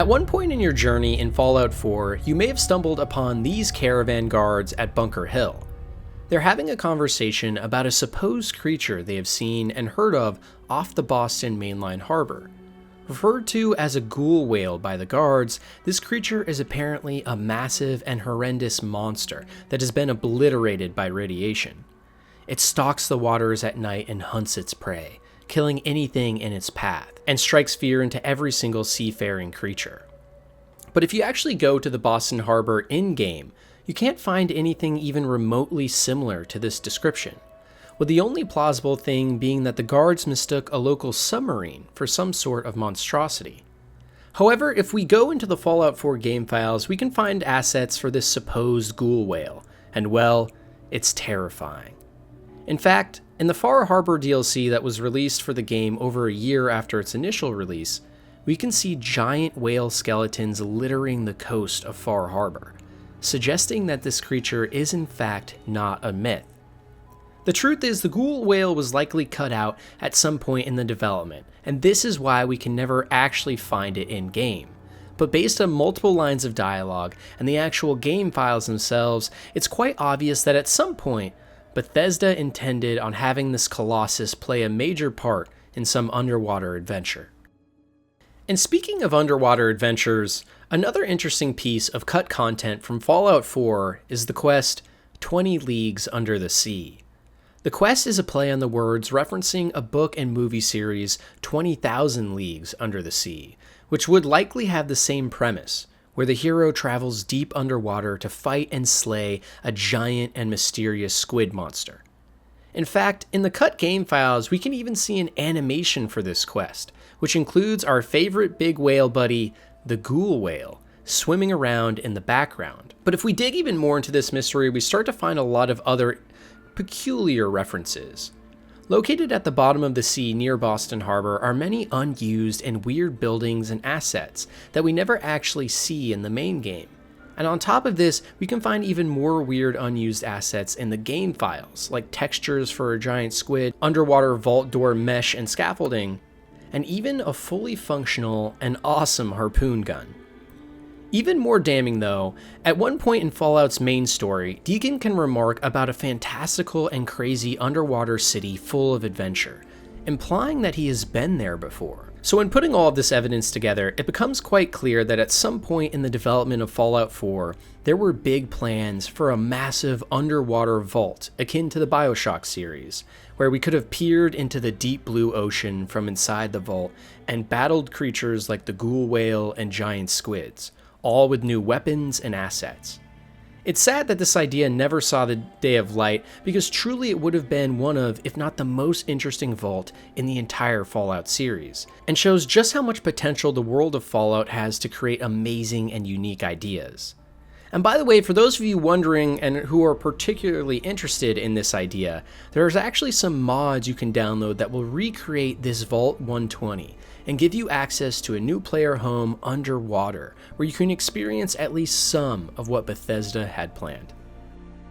one point in your journey in Fallout 4, you may have stumbled upon these caravan guards at Bunker Hill. They're having a conversation about a supposed creature they have seen and heard of off the Boston mainline harbor. Referred to as a ghoul whale by the guards, this creature is apparently a massive and horrendous monster that has been obliterated by radiation. It stalks the waters at night and hunts its prey, killing anything in its path, and strikes fear into every single seafaring creature. But if you actually go to the Boston Harbor in-game, you can't find anything even remotely similar to this description, with the only plausible thing being that the guards mistook a local submarine for some sort of monstrosity. However, if we go into the Fallout 4 game files, we can find assets for this supposed ghoul whale, and well, it's terrifying. In fact, in the Far Harbor DLC that was released for the game over a year after its initial release, we can see giant whale skeletons littering the coast of Far Harbor, suggesting that this creature is in fact not a myth. The truth is, the ghoul whale was likely cut out at some point in the development, and this is why we can never actually find it in-game. But based on multiple lines of dialogue and the actual game files themselves, it's quite obvious that at some point, Bethesda intended on having this colossus play a major part in some underwater adventure. And speaking of underwater adventures, another interesting piece of cut content from Fallout 4 is the quest 20 Leagues Under the Sea. The quest is a play on the words referencing a book and movie series 20,000 Leagues Under the Sea, which would likely have the same premise, where the hero travels deep underwater to fight and slay a giant and mysterious squid monster. In fact, in the cut game files, we can even see an animation for this quest, which includes our favorite big whale buddy, the ghoul whale, swimming around in the background. But if we dig even more into this mystery, we start to find a lot of other peculiar references. Located at the bottom of the sea near Boston Harbor are many unused and weird buildings and assets that we never actually see in the main game. And on top of this, we can find even more weird unused assets in the game files, like textures for a giant squid, underwater vault door mesh and scaffolding, and even a fully functional and awesome harpoon gun. Even more damning though, at one point in Fallout's main story, Deacon can remark about a fantastical and crazy underwater city full of adventure, implying that he has been there before. So when putting all of this evidence together, it becomes quite clear that at some point in the development of Fallout 4, there were big plans for a massive underwater vault akin to the BioShock series, where we could have peered into the deep blue ocean from inside the vault and battled creatures like the ghoul whale and giant squids, all with new weapons and assets. It's sad that this idea never saw the day of light, because truly it would have been one of, if not the most interesting vault in the entire Fallout series, and shows just how much potential the world of Fallout has to create amazing and unique ideas. And by the way, for those of you wondering and who are particularly interested in this idea, there's actually some mods you can download that will recreate this Vault 120 and give you access to a new player home underwater, where you can experience at least some of what Bethesda had planned.